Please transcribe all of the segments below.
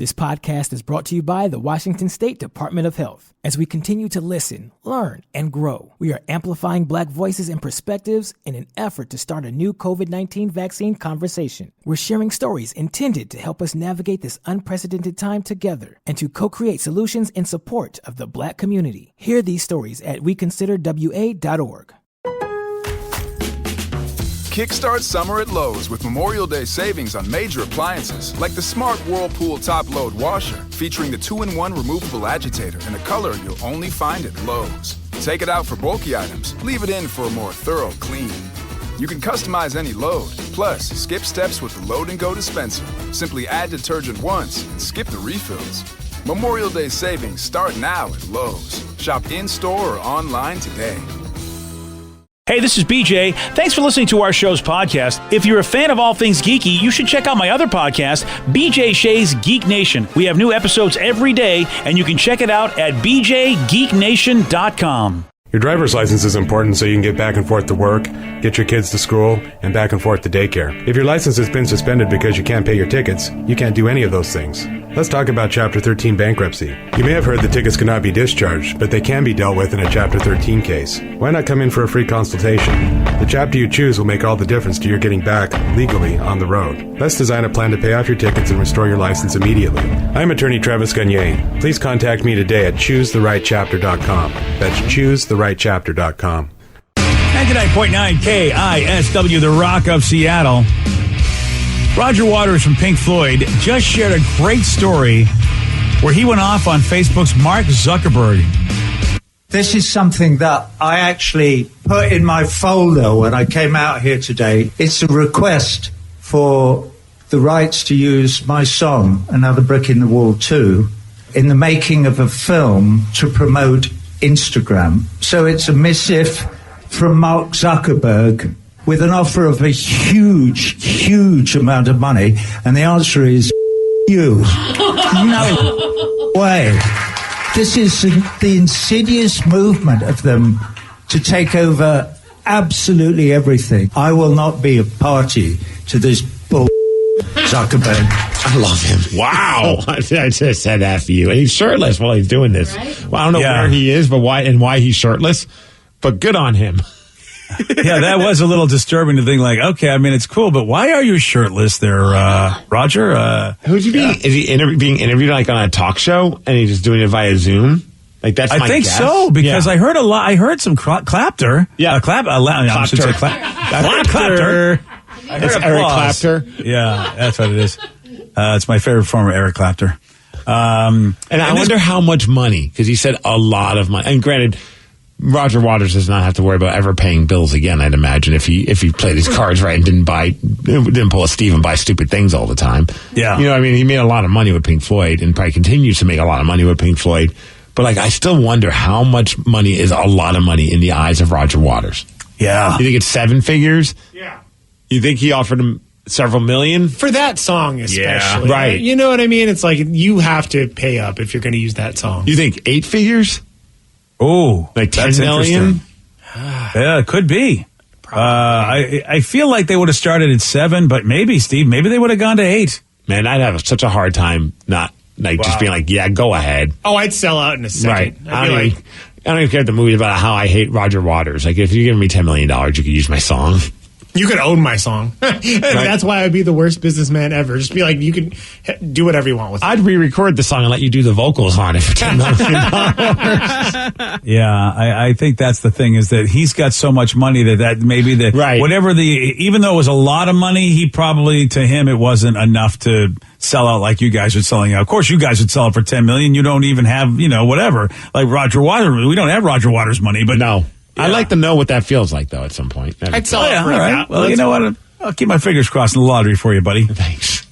This podcast is brought to you by the Washington State Department of Health. As we continue to listen, learn, and grow, we are amplifying Black voices and perspectives in an effort to start a new COVID-19 vaccine conversation. We're sharing stories intended to help us navigate this unprecedented time together and to co-create solutions in support of the Black community. Hear these stories at weconsiderwa.org. Kickstart summer at Lowe's with Memorial Day savings on major appliances like the Smart Whirlpool Top Load Washer, featuring the 2-in-1 removable agitator in a color you'll only find at Lowe's. Take it out for bulky items, leave it in for a more thorough clean. You can customize any load, plus skip steps with the Load and Go dispenser. Simply add detergent once and skip the refills. Memorial Day savings start now at Lowe's. Shop in-store or online today. Hey, this is BJ. Thanks for listening to our show's podcast. If you're a fan of all things geeky, you should check out my other podcast, BJ Shea's Geek Nation. We have new episodes every day, and you can check it out at bjgeeknation.com. Your driver's license is important so you can get back and forth to work, get your kids to school, and back and forth to daycare. If your license has been suspended because you can't pay your tickets, you can't do any of those things. Let's talk about Chapter 13 bankruptcy. You may have heard the tickets cannot be discharged, but they can be dealt with in a Chapter 13 case. Why not come in for a free consultation? The chapter you choose will make all the difference to your getting back legally on the road. Let's design a plan to pay off your tickets and restore your license immediately. I'm attorney Travis Gagne. Please contact me today at choosetherightchapter.com. That's choosetherightchapter.com. 99.9 KISW, the Rock of Seattle. Roger Waters from Pink Floyd just shared a great story where he went off on Facebook's Mark Zuckerberg. This is something that I actually put in my folder when I came out here today. It's a request for the rights to use my song, Another Brick in the Wall 2, in the making of a film to promote Instagram. So it's a missive from Mark Zuckerberg with an offer of a huge amount of money. And the answer is you. No way. This is the insidious movement of them to take over absolutely everything. I will not be a party to this bull Zuckerberg. I love him. Wow. I just said F you. And he's shirtless while he's doing this. Right? Well, I don't know where he is, but why he's shirtless. But good on him. Yeah, that was a little disturbing to think like, okay, I mean, it's cool, but why are you shirtless there, Roger? Who's he being? Is he being interviewed like on a talk show and he's just doing it via Zoom? Like that's my think guess. So because I heard a lot. I heard some clapter. Yeah, Clapter. It's Eric Clapter. Yeah, that's what it is. It's my favorite form of Eric Clapter. And I wonder how much money, because he said a lot of money. And granted, Roger Waters does not have to worry about ever paying bills again, I'd imagine, if he played his cards right and didn't pull a Steve and buy stupid things all the time. Yeah. You know, I mean, he made a lot of money with Pink Floyd and probably continues to make a lot of money with Pink Floyd. But, like, I still wonder how much money is a lot of money in the eyes of Roger Waters. Yeah. You think it's 7 figures? Yeah. You think he offered him several million? For that song especially. Yeah, right. You know what I mean? It's like you have to pay up if you're going to use that song. You think 8 figures? Oh, like 10 million? Yeah, it could be. I feel like they would have started at 7, but maybe, Steve, maybe they would have gone to 8. Man, I'd have such a hard time not just being like, yeah, go ahead. Oh, I'd sell out in a second. Right. I don't even care the movie about how I hate Roger Waters. Like, if you give me $10 million, you could use my song. You could own my song. That's why I'd be the worst businessman ever. Just be like, you can do whatever you want with it. I'd re-record the song and let you do the vocals on it for $10 million. Yeah, I think that's the thing, is that he's got so much money that maybe whatever even though it was a lot of money, he probably, to him, it wasn't enough to sell out like you guys are selling out. Of course, you guys would sell it for $10 million. You don't even have, whatever. Like Roger Waters, we don't have Roger Waters money, but no. Yeah. I'd like to know what that feels like, though, at some point. I'd sell it for that. Well, you know what? I'll keep my fingers crossed in the lottery for you, buddy. Thanks.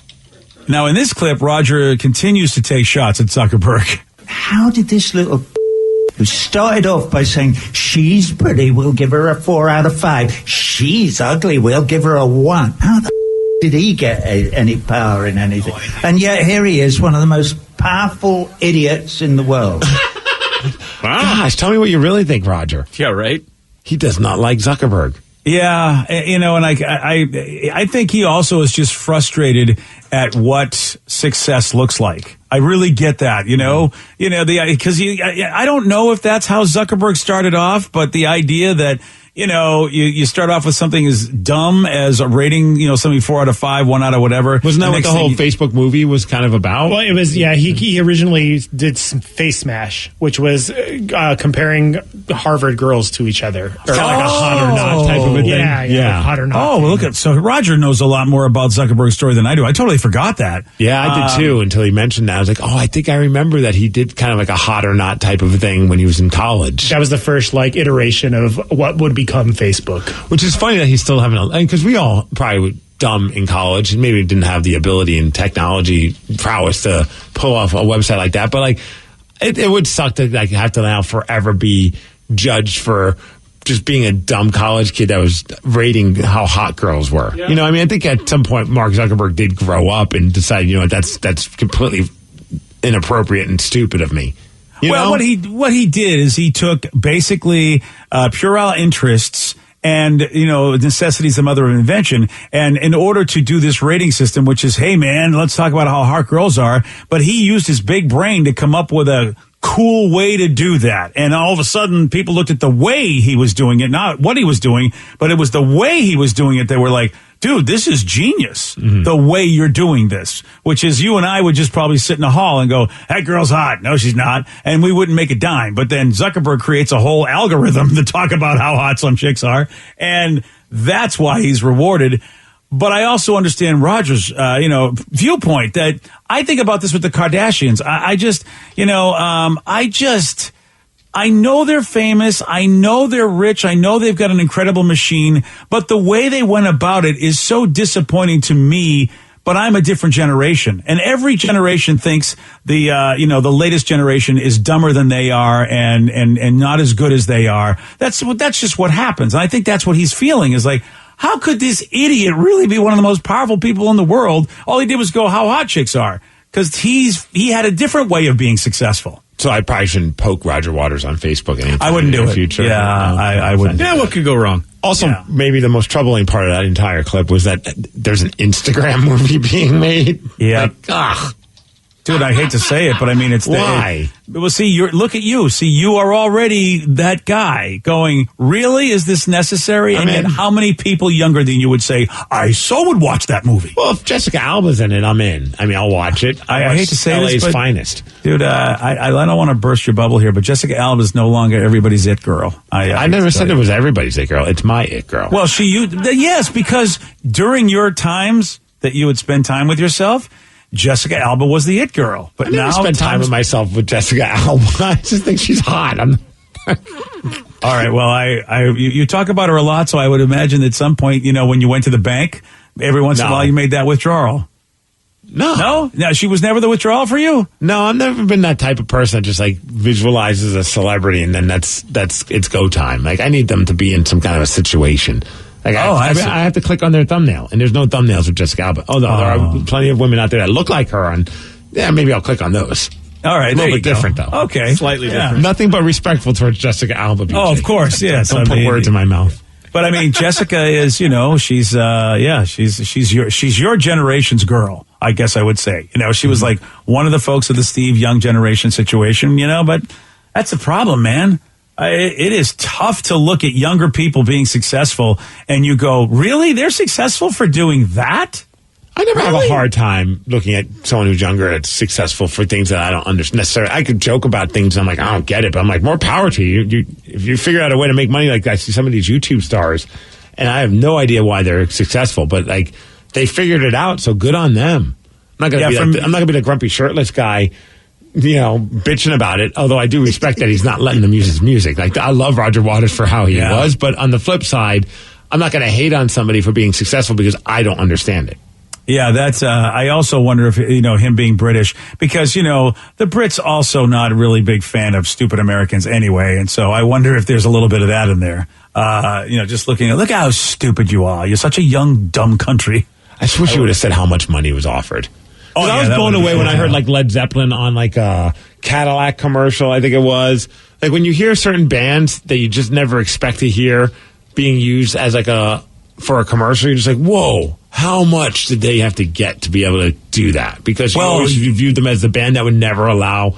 Now, in this clip, Roger continues to take shots at Zuckerberg. How did this little who started off by saying, she's pretty, we'll give her a 4 out of 5. She's ugly, we'll give her a 1. How the did he get any power in anything? And yet here he is, one of the most powerful idiots in the world. Wow. Gosh, tell me what you really think, Roger. Yeah, right? He does not like Zuckerberg. Yeah, and I think he also is just frustrated at what success looks like. I really get that, because I don't know if that's how Zuckerberg started off, but the idea that, you start off with something as dumb as a rating, something 4 out of 5, 1 out of whatever. Wasn't that what the whole Facebook movie was kind of about? Well, it was, yeah. He originally did some Face Smash, which was comparing Harvard girls to each other. Or like a hot or not type of a thing. Yeah. Like hot or not. Oh, well, so Roger knows a lot more about Zuckerberg's story than I do. I totally forgot that. Yeah, I did too, until he mentioned that. I was like, I think I remember that he did kind of like a hot or not type of thing when he was in college. That was the first iteration of what would become Facebook. Which is funny that he's still having because we all probably were dumb in college and maybe didn't have the ability and technology prowess to pull off a website like that. But like, it would suck to like have to now forever be judged for just being a dumb college kid that was rating how hot girls were. Yeah. I think at some point Mark Zuckerberg did grow up and decide, that's completely inappropriate and stupid of me. What he did is he took basically puerile interests and, necessity is the mother of invention. And in order to do this rating system, which is, hey, man, let's talk about how hot girls are. But he used his big brain to come up with a cool way to do that. And all of a sudden, people looked at the way he was doing it, not what he was doing, but it was the way he was doing it. They were like, dude, this is genius, the way you're doing this, which is you and I would just probably sit in a hall and go, that girl's hot. No, she's not. And we wouldn't make a dime. But then Zuckerberg creates a whole algorithm to talk about how hot some chicks are. And that's why he's rewarded. But I also understand Roger's, viewpoint that I think about this with the Kardashians. I know they're famous. I know they're rich. I know they've got an incredible machine, but the way they went about it is so disappointing to me. But I'm a different generation, and every generation thinks the latest generation is dumber than they are and not as good as they are. That's just what happens. And I think that's what he's feeling is like, how could this idiot really be one of the most powerful people in the world? All he did was go how hot chicks are, because he had a different way of being successful. So I probably shouldn't poke Roger Waters on Facebook anytime. I wouldn't do it. Future. Yeah, I wouldn't. Yeah, what could go wrong? Also, maybe the most troubling part of that entire clip was that there's an Instagram movie being made. Yeah. Ugh. Dude, I hate to say it, but I mean, it's why? Look at you. See, you are already that guy going, really? Is this necessary? And yet how many people younger than you would say, I so would watch that movie? Well, if Jessica Alba's in it, I'm in. I mean, I'll watch it. I hate to say LA's this, but finest. Dude, I don't want to burst your bubble here, but Jessica Alba is no longer everybody's it girl. I never said it was everybody's it girl. It's my it girl. Well, yes, because during your times that you would spend time with yourself, Jessica Alba was the it girl. But I never spend time with myself with Jessica Alba. I just think she's hot. All right. Well, you talk about her a lot, so I would imagine at some point, when you went to the bank, every once in a while you made that withdrawal. No, she was never the withdrawal for you. No, I've never been that type of person that just like visualizes a celebrity and then that's it's go time. Like I need them to be in some kind of a situation. Like I have to click on their thumbnail, and there's no thumbnails with Jessica Alba. Although there are plenty of women out there that look like her, and maybe I'll click on those. All right, a little bit different though. Okay, slightly different. Nothing but respectful towards Jessica Alba. BJ. Oh, of course, yes. Don't put words in my mouth. But I mean, Jessica is, she's your generation's girl. I guess I would say. She was like one of the folks of the Steve Young generation situation. But that's the problem, man. It is tough to look at younger people being successful and you go, really? They're successful for doing that? I never have a hard time looking at someone who's younger that's successful for things that I don't understand necessarily. I could joke about things. I'm like, I don't get it. But I'm like, more power to you. If you figure out a way to make money like I see some of these YouTube stars, and I have no idea why they're successful, but like they figured it out. So good on them. I'm not going to be the grumpy shirtless guy, bitching about it. Although I do respect that he's not letting them use his music. Like I love Roger Waters for how he was, but on the flip side, I'm not going to hate on somebody for being successful because I don't understand it. Yeah, that's, I also wonder if, him being British, because, the Brits also not a really big fan of stupid Americans anyway. And so I wonder if there's a little bit of that in there. Just look how stupid you are. You're such a young, dumb country. I just wish you would have said how much money was offered. Oh, yeah, I was blown away when I heard like Led Zeppelin on like a Cadillac commercial, I think it was. Like when you hear certain bands that you just never expect to hear being used as like for a commercial, you're just like, whoa, how much did they have to get to be able to do that? Because you always viewed them as the band that would never allow,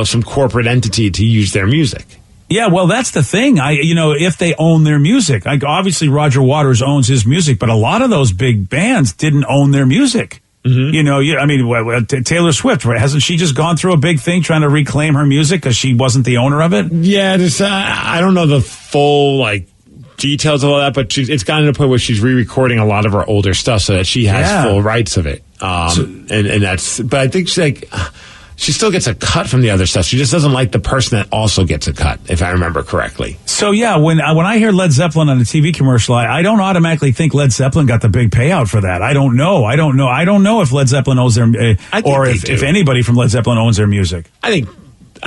some corporate entity to use their music. Yeah, well, that's the thing. If they own their music, obviously Roger Waters owns his music, but a lot of those big bands didn't own their music. Mm-hmm. Taylor Swift, right? Hasn't she just gone through a big thing trying to reclaim her music because she wasn't the owner of it? Yeah, I don't know the full details of all that, but it's gotten to the point where she's re-recording a lot of her older stuff so that she has full rights of it. And that's, but I think she still gets a cut from the other stuff. She just doesn't like the person that also gets a cut, if I remember correctly. So yeah, when I hear Led Zeppelin on a TV commercial, I don't automatically think Led Zeppelin got the big payout for that. I don't know if Led Zeppelin owns their, or if anybody from Led Zeppelin owns their music. I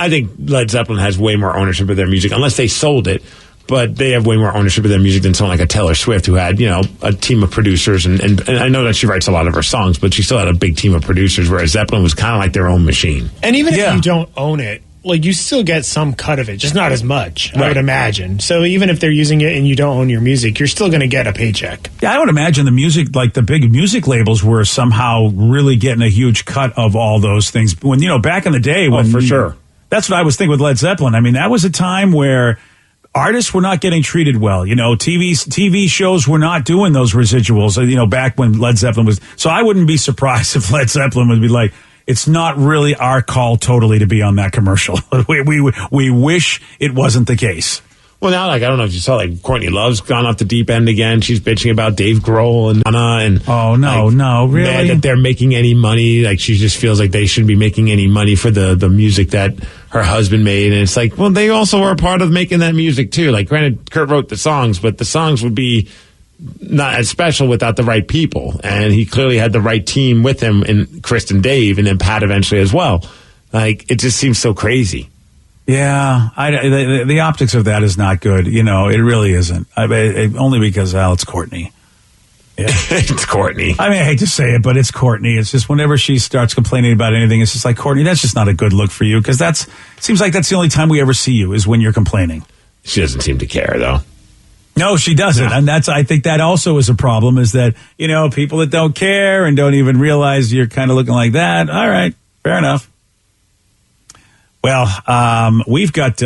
think Led Zeppelin has way more ownership of their music, unless they sold it. But they have way more ownership of their music than someone like a Taylor Swift, who had, a team of producers. And I know that she writes a lot of her songs, but she still had a big team of producers, whereas Zeppelin was kind of like their own machine. And even if you don't own it, you still get some cut of it, just not as much, right. I would imagine. So even if they're using it and you don't own your music, you're still going to get a paycheck. Yeah, I would imagine the music, the big music labels were somehow really getting a huge cut of all those things. When, back in the day. For sure. That's what I was thinking with Led Zeppelin. I mean, that was a time where artists were not getting treated well. TV shows were not doing those residuals, back when Led Zeppelin was. So I wouldn't be surprised if Led Zeppelin would be like, it's not really our call totally to be on that commercial. We wish it wasn't the case. Well, now, I don't know if you saw, Courtney Love's gone off the deep end again. She's bitching about Dave Grohl and Anna and... Oh, no, really? Mad that they're making any money. She just feels like they shouldn't be making any money for the music that her husband made. And it's well, they also were a part of making that music, too. Granted, Kurt wrote the songs, but the songs would be not as special without the right people. And he clearly had the right team with him, and Chris and Dave, and then Pat eventually as well. It just seems so crazy. Yeah, the optics of that is not good. It really isn't. Only because, it's Courtney. Yeah. It's Courtney. I hate to say it, but it's Courtney. It's just whenever she starts complaining about anything, it's just like, Courtney, that's just not a good look for you, because seems like that's the only time we ever see you is when you're complaining. She doesn't seem to care, though. No, she doesn't. And I think that also is a problem, is that, people that don't care and don't even realize you're kind of looking like that. All right, fair enough. Well, we've got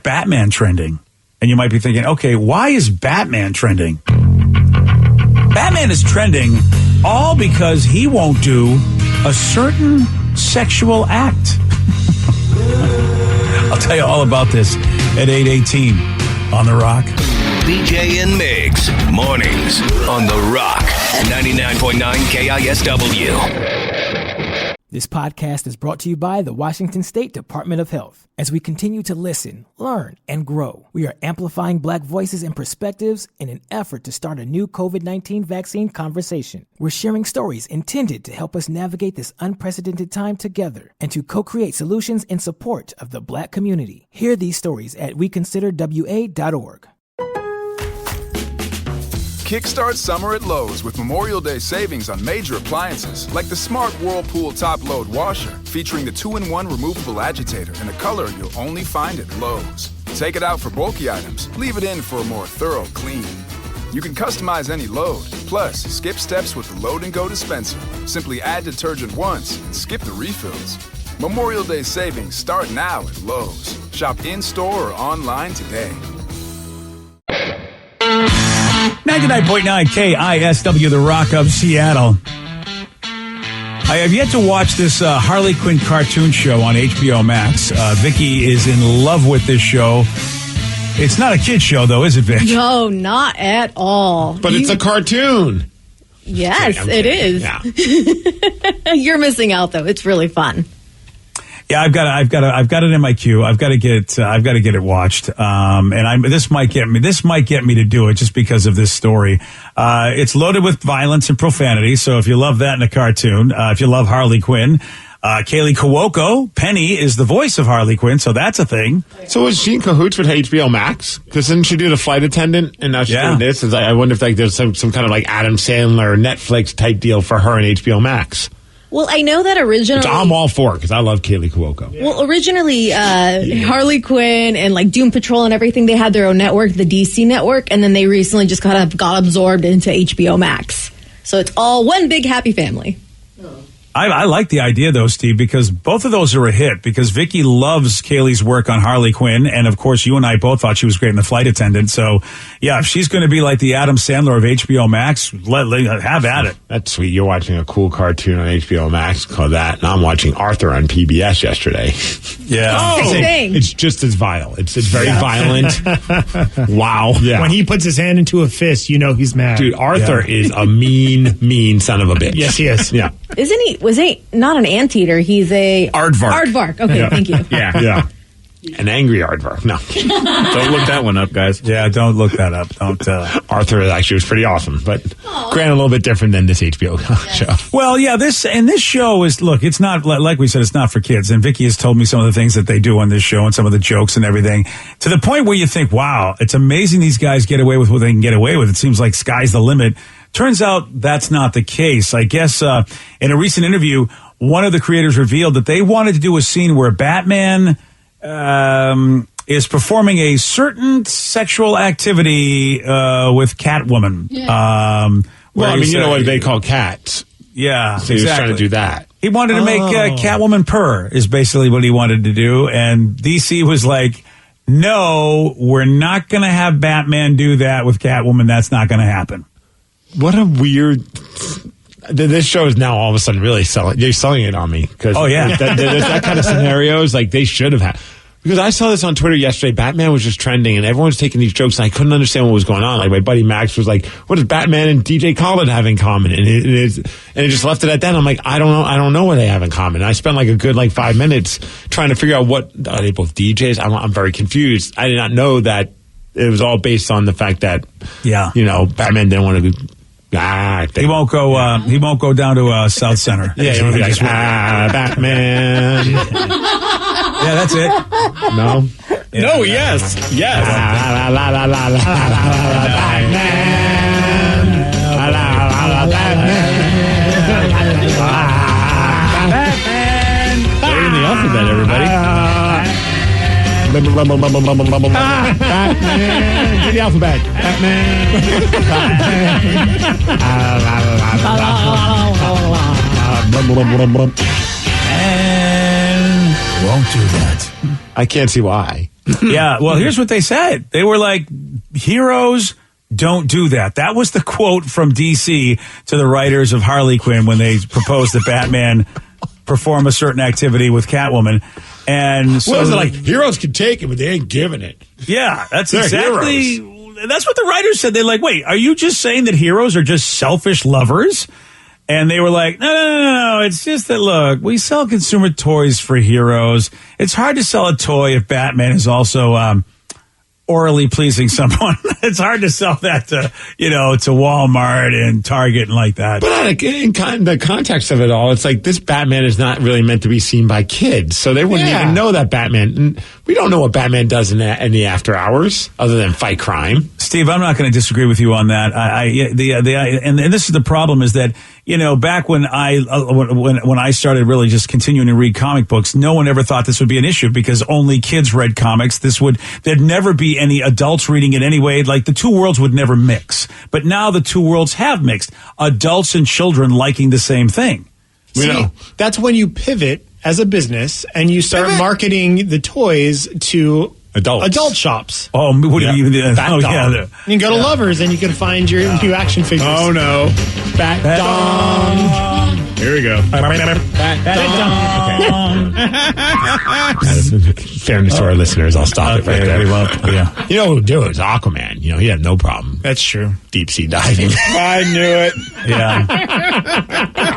Batman trending, and you might be thinking, okay, why is Batman trending? Batman is trending all because he won't do a certain sexual act. I'll tell you all about this at 8:18 on The Rock. BJ and Migs, mornings on The Rock, 99.9 KISW. This podcast is brought to you by the Washington State Department of Health. As we continue to listen, learn, and grow, we are amplifying Black voices and perspectives in an effort to start a new COVID-19 vaccine conversation. We're sharing stories intended to help us navigate this unprecedented time together and to co-create solutions in support of the Black community. Hear these stories at weconsiderwa.org. Kickstart summer at Lowe's with Memorial Day savings on major appliances like the smart Whirlpool top-load washer featuring the 2-in-1 removable agitator in a color you'll only find at Lowe's. Take it out for bulky items, leave it in for a more thorough clean. You can customize any load, plus skip steps with the Load and Go dispenser. Simply add detergent once and skip the refills. Memorial Day savings start now at Lowe's. Shop in-store or online today. 99.9 KISW, The Rock of Seattle. I have yet to watch this Harley Quinn cartoon show on HBO Max. Vicky is in love with this show. It's not a kid's show, though, is it, Vic? No, not at all. But it's a cartoon. Yes, it is. Yeah. You're missing out, though. It's really fun. Yeah, I've got it in my queue. I've got to get it watched. This might get me to do it just because of this story. It's loaded with violence and profanity. So if you love that in a cartoon, if you love Harley Quinn, Kaylee Cuoco, Penny, is the voice of Harley Quinn. So that's a thing. So was she in cahoots with HBO Max? Because didn't she do The Flight Attendant? And now she's doing this. I wonder if there's some kind of Adam Sandler Netflix type deal for her and HBO Max. Well, I know that originally... I'm all for it because I love Kaylee Cuoco. Yeah. Well, originally, Harley Quinn and like Doom Patrol and everything, they had their own network, the DC network, and then they recently just kind of got absorbed into HBO Max. So it's all one big happy family. I like the idea, though, Steve, because both of those are a hit. Because Vicky loves Kaylee's work on Harley Quinn, and of course, you and I both thought she was great in The Flight Attendant. So, yeah, if she's going to be like the Adam Sandler of HBO Max, have at it. That's sweet. You're watching a cool cartoon on HBO Max called that, and I'm watching Arthur on PBS yesterday. Yeah, same thing. It's just as vile. It's very violent. Wow. Yeah. When he puts his hand into a fist, you know he's mad. Dude, Arthur is a mean son of a bitch. Yes, he is. Yeah. Isn't he? Was he not an anteater? He's a aardvark. Aardvark. Okay, thank you. Yeah. An angry aardvark. No. Don't look that one up, guys. Yeah, don't look that up. Don't. Arthur actually was pretty awesome, but granted a little bit different than this HBO show. Well, yeah, this show is, look, it's not, like we said, it's not for kids. And Vicky has told me some of the things that they do on this show and some of the jokes and everything, to the point where you think, wow, it's amazing these guys get away with what they can get away with. It seems like sky's the limit. Turns out that's not the case. I guess in a recent interview, one of the creators revealed that they wanted to do a scene where Batman is performing a certain sexual activity with Catwoman. Yeah. Well, I mean, you know what they call cats. Yeah, so he was trying to do that. He wanted to make Catwoman purr, is basically what he wanted to do. And DC was like, no, we're not going to have Batman do that with Catwoman. That's not going to happen. What a weird... This show is now all of a sudden really selling. They're selling it on me. Oh, yeah. There's that kind of scenarios. Like, they should have had... Because I saw this on Twitter yesterday. Batman was just trending, and everyone was taking these jokes, and I couldn't understand what was going on. Like, my buddy Max was like, what does Batman and DJ Khaled have in common? And it just left it at that. I'm like, I don't know what they have in common. And I spent like a good 5 minutes trying to figure out what... Are they both DJs? I'm very confused. I did not know that it was all based on the fact that, Batman didn't want to... he won't go. He won't go down to South Center. Yeah, he like, Batman. Yeah, that's it. No. Yeah. No. Yes. Yes. Batman. They're in the alphabet, everybody. Batman. Do the alphabet. Batman. Won't do that. I can't see why. Yeah, well, here's what they said. They were like, heroes don't do that. That was the quote from DC to the writers of Harley Quinn when they proposed that Batman perform a certain activity with Catwoman. And so, what is it like? Heroes can take it, but they ain't giving it. Yeah, that's They're exactly. Heroes. That's what the writers said. They're like, wait, are you just saying that heroes are just selfish lovers? And they were like, no. It's just that, look, we sell consumer toys for heroes. It's hard to sell a toy if Batman is also orally pleasing someone. It's hard to sell that to Walmart and Target and like that. But in the context of it all, it's like this Batman is not really meant to be seen by kids. So they wouldn't even know that Batman. We don't know what Batman does in the after hours other than fight crime. Steve, I'm not going to disagree with you on that. And this is the problem is that, back when I started really just continuing to read comic books, no one ever thought this would be an issue because only kids read comics. There'd never be any adults reading it anyway. Like the two worlds would never mix. But now the two worlds have mixed. Adults and children liking the same thing. See, that's when you pivot as a business and you start marketing the toys to adult shops. Oh, what do you mean? You can go to Lovers and you can find your new action figures. Oh, no. Bat Dong. Here we go. Fairness to our listeners, I'll stop it right there. Yeah. You know who would do it is Aquaman. He had no problem. That's true. Deep sea diving. I knew it. Yeah.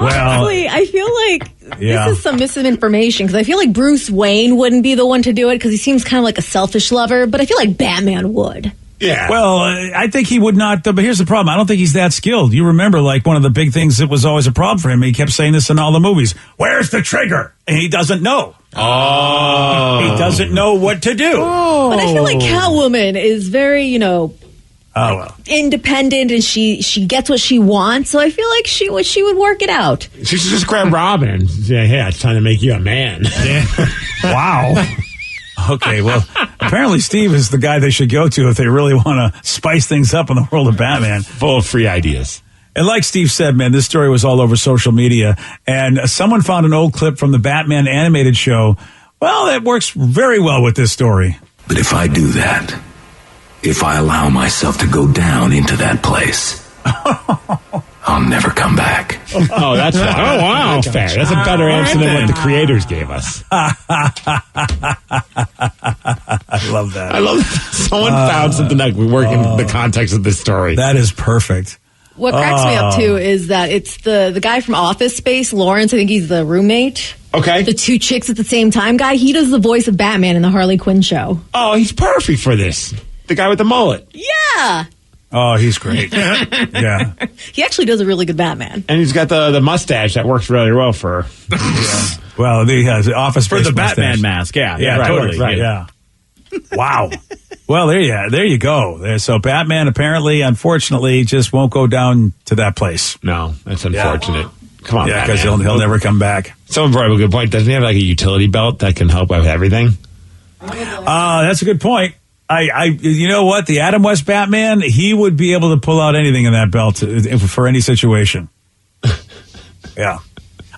Honestly, I feel like this is some misinformation because I feel like Bruce Wayne wouldn't be the one to do it because he seems kind of like a selfish lover, but I feel like Batman would. Yeah. Well, I think he would not, but here's the problem. I don't think he's that skilled. You remember, one of the big things that was always a problem for him, he kept saying this in all the movies. Where's the trigger? And he doesn't know. Oh. He doesn't know what to do. But I feel like Catwoman is very, independent, and she gets what she wants. So I feel like she would work it out. She should just grab Robin and say, "Hey, it's time to make you a man." Wow. Okay, well, apparently Steve is the guy they should go to if they really want to spice things up in the world of Batman. Full of free ideas. And like Steve said, man, this story was all over social media. And someone found an old clip from the Batman animated show. Well, that works very well with this story. But if I do that, if I allow myself to go down into that place, I'll never come back. Oh, that's fine. Oh, wow. That's fair. That's a better answer than what the creators gave us. I love that. I love that. Someone found something that would work in the context of this story. That is perfect. What cracks me up, too, is that it's the guy from Office Space, Lawrence. I think he's the roommate. Okay. The two chicks at the same time guy. He does the voice of Batman in the Harley Quinn show. Oh, he's perfect for this. The guy with the mullet. Yeah. Oh, he's great. Yeah. He actually does a really good Batman. And he's got the mustache that works really well for her. Yeah. Well, he has the Office Space for the mustache. Batman mask. Yeah, right, totally. Right, yeah. Wow. Well, there you go. So Batman apparently, unfortunately, just won't go down to that place. No, that's unfortunate. Come on, because he'll never come back. Someone brought up a good point. Doesn't he have like a utility belt that can help with everything? That's a good point. You know what? The Adam West Batman, he would be able to pull out anything in that belt for any situation. Yeah.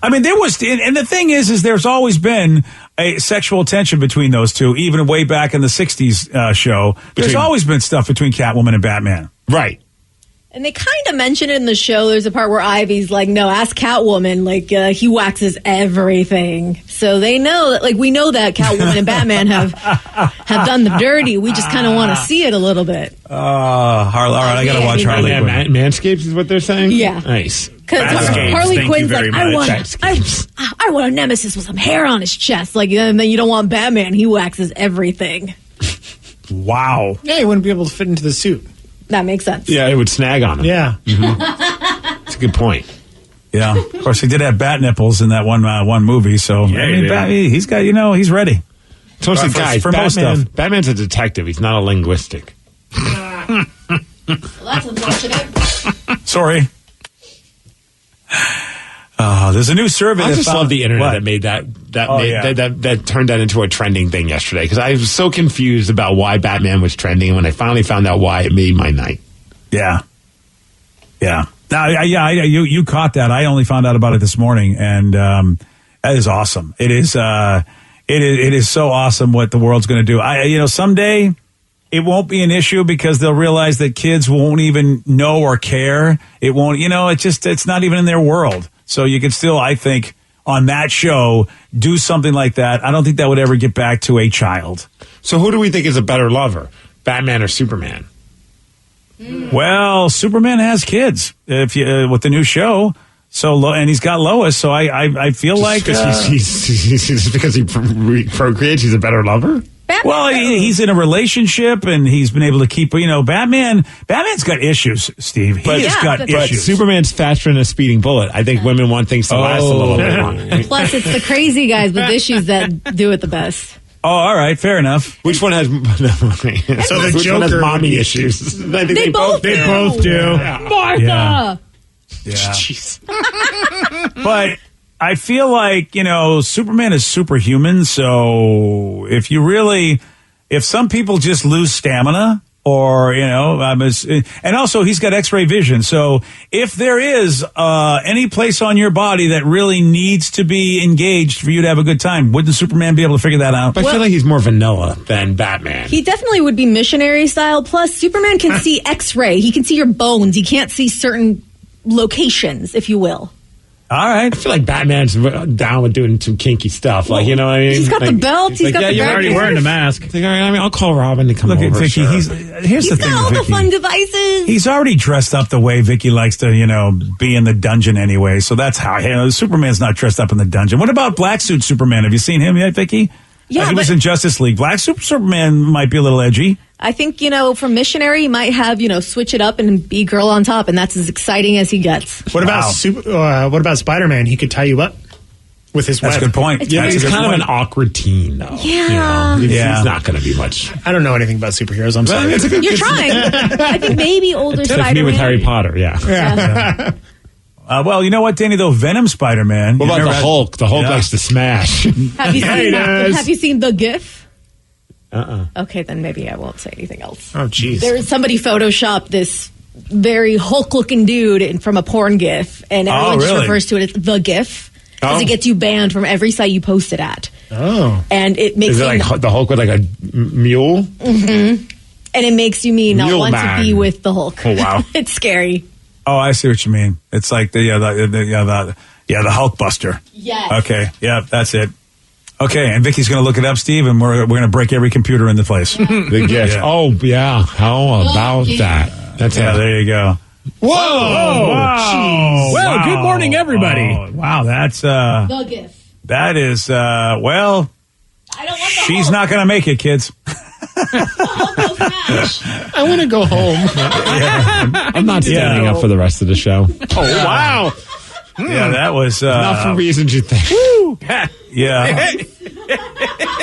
I mean, there was, and the thing is there's always been a sexual tension between those two, even way back in the 60s show. There's always been stuff between Catwoman and Batman. Right. And they kind of mention it in the show. There's a part where Ivy's like, no, ask Catwoman. Like, he waxes everything. So they know that, like, we know that Catwoman and Batman have done the dirty. We just kind of want to see it a little bit. Harley, all right, I got to watch Harley Quinn. Manscaped is what they're saying? Yeah. Nice. Because Harley Quinn's like, I want a nemesis with some hair on his chest. Like, and then you don't want Batman. He waxes everything. Wow. Yeah, he wouldn't be able to fit into the suit. That makes sense. Yeah, it would snag on him. Yeah. Mm-hmm. That's a good point. Yeah. Of course, he did have bat nipples in that one movie, so he's got, he's ready. So mostly guys, for most stuff. Batman's a detective. He's not a linguistic. Well, that's unfortunate. Sorry. There's a new survey. I just love the internet that made that turned that into a trending thing yesterday, because I was so confused about why Batman was trending, and when I finally found out why, it made my night. Yeah. You caught that. I only found out about it this morning, and that is awesome. It is so awesome what the world's going to do. Someday it won't be an issue because they'll realize that kids won't even know or care. It won't, it's not even in their world. So you can still, I think, on that show, do something like that. I don't think that would ever get back to a child. So who do we think is a better lover, Batman or Superman? Well, Superman has kids with the new show. And he's got Lois. So I feel like just because he procreates, he's a better lover. Batman, well, he's in a relationship, and he's been able to keep, Batman's got issues, Steve. He's got issues. But Superman's faster than a speeding bullet. I think women want things to last a little bit longer. Plus, it's the crazy guys with issues that do it the best. Oh, all right, fair enough. Which one has? So the Joker has mommy issues. I think they both do. Yeah. Martha. Yeah. Jeez. But I feel like, Superman is superhuman. So if some people just lose stamina or, and also he's got X-ray vision. So if there is any place on your body that really needs to be engaged for you to have a good time, wouldn't Superman be able to figure that out? I feel like he's more vanilla than Batman. He definitely would be missionary style. Plus, Superman can see X-ray. He can see your bones. He can't see certain locations, if you will. All right. I feel like Batman's down with doing some kinky stuff. Like, you know what I mean? He's got the belt. He's got the you're already wearing the mask. Like, all right, I'll call Robin to come over. Look at Vicky. Sure. He's the thing got all with the Vicky. fun devices. He's already dressed up the way Vicky likes to, be in the dungeon anyway. So that's how, Superman's not dressed up in the dungeon. What about Black Suit Superman? Have you seen him yet, Vicky? Yeah, he was in Justice League. Black Suit Superman might be a little edgy. I think, for missionary, you might have, switch it up and be girl on top, and that's as exciting as he gets. What about Spider-Man? He could tie you up. with his That's a good point. Yeah, That's he's a good kind of point. an awkward teen, though. Yeah. He's not going to be much. I don't know anything about superheroes. I'm sorry. You're trying. I think maybe older It's like Spider-Man. me with Harry Potter, yeah. Well, you know what, Danny, though? Venom Spider-Man. What about the Hulk? The Hulk likes to smash. Have you seen does. Have you seen the GIF? Okay, then maybe I won't say anything else. Oh, jeez. Somebody photoshopped this very Hulk-looking dude from a porn GIF, and everyone just really? refers to it as the GIF because Oh. it gets you banned from every site you post it at. Oh. And it makes Is it you, like the Hulk with like a mule? and it makes you not Mule want man. to be with the Hulk. Oh, wow. It's scary. Oh, I see what you mean. It's like the Hulk Buster. Yes. Okay. Yeah, that's it. Okay, and Vicky's going to look it up, Steve, and we're going to break every computer in the place. The gift. Yeah. Oh, yeah. How about that? That's there you go. Whoa! Wow. Well, good morning, everybody. Oh, wow, that's The GIF. that is I don't want the she's Hulk. not going to make it, kids. I want to go home. I'm not standing up for the rest of the show. Oh, wow. Yeah, that was Not for reasons you think. yeah.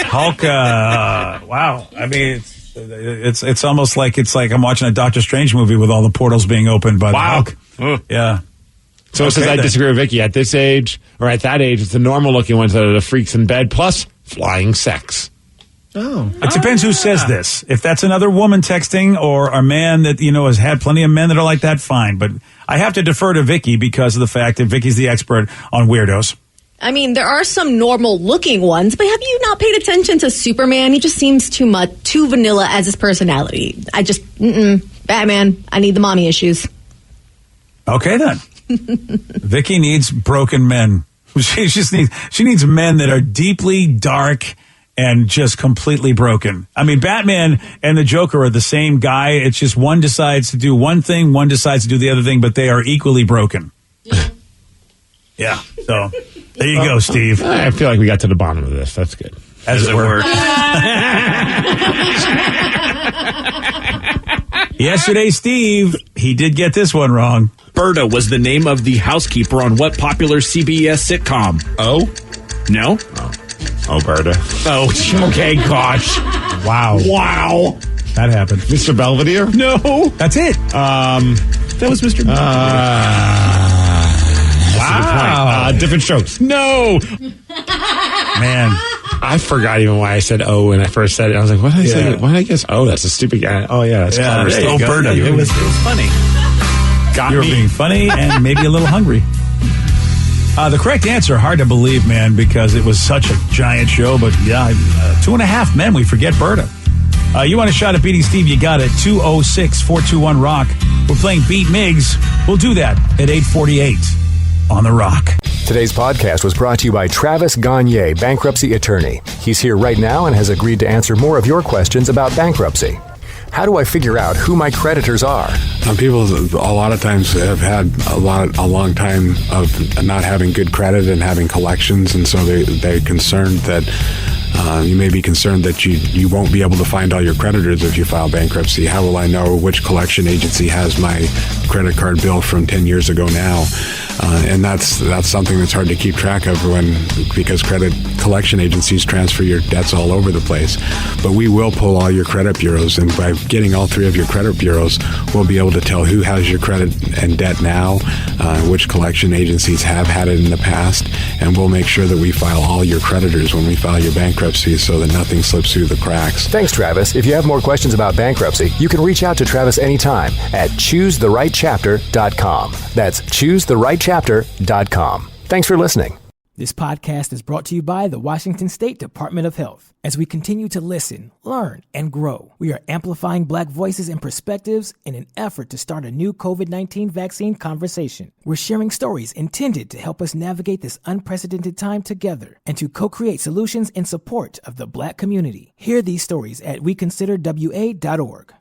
Hulk. Wow. I mean, it's almost like I'm watching a Doctor Strange movie with all the portals being opened by the Hulk. Yeah. So it says I disagree with Vicky. At this age, or at that age, it's the normal looking ones that are the freaks in bed, plus flying sex. Oh. It depends who says this. If that's another woman texting or a man that, has had plenty of men that are like that, fine. But I have to defer to Vicky because of the fact that Vicky's the expert on weirdos. I mean, there are some normal looking ones, but have you not paid attention to Superman? He just seems too vanilla as his personality. Batman, I need the mommy issues. Okay, then. Vicky needs broken men. She needs men that are deeply dark and just completely broken. I mean, Batman and the Joker are the same guy. It's just one decides to do one thing, one decides to do the other thing, but they are equally broken. Yeah. So there you go, Steve. I feel like we got to the bottom of this. That's good. As it were. Yesterday, Steve, he did get this one wrong. Berta was the name of the housekeeper on what popular CBS sitcom? Oh? No? Oh, Berta. Oh, okay, gosh. Wow. Wow. That happened. Mr. Belvedere? No. That's it. That was Mr. Wow. Different strokes. No. Man. I forgot even why I said oh when I first said it. I was like, what did I say? Why did I guess? Oh, that's a stupid guy. Oh, yeah, that's clever. there you go. Berta. It was funny. Got You were me. being funny and maybe a little hungry. The correct answer, hard to believe, man, because it was such a giant show. But yeah, 2.5 men. We forget Berta. You want a shot at beating Steve? You got it. 206-421-ROCK. We're playing Beat Miggs. We'll do that at 8:48 on The Rock. Today's podcast was brought to you by Travis Gagne, bankruptcy attorney. He's here right now and has agreed to answer more of your questions about bankruptcy. How do I figure out who my creditors are? People a lot of times have had a long time of not having good credit and having collections, and so they're concerned that you may be concerned that you won't be able to find all your creditors if you file bankruptcy. How will I know which collection agency has my credit card bill from 10 years ago now? And that's something that's hard to keep track of because credit collection agencies transfer your debts all over the place. But we will pull all your credit bureaus, and by getting all 3 of your credit bureaus, we'll be able to tell who has your credit and debt now, which collection agencies have had it in the past, and we'll make sure that we file all your creditors when we file your bankruptcy so that nothing slips through the cracks. Thanks, Travis. If you have more questions about bankruptcy, you can reach out to Travis anytime at ChooseTheRightChapter.com. That's ChooseTheRightChapter.com. Thanks for listening. This podcast is brought to you by the Washington State Department of Health. As we continue to listen, learn, and grow, we are amplifying Black voices and perspectives in an effort to start a new COVID-19 vaccine conversation. We're sharing stories intended to help us navigate this unprecedented time together and to co-create solutions in support of the Black community. Hear these stories at WeConsiderWA.org.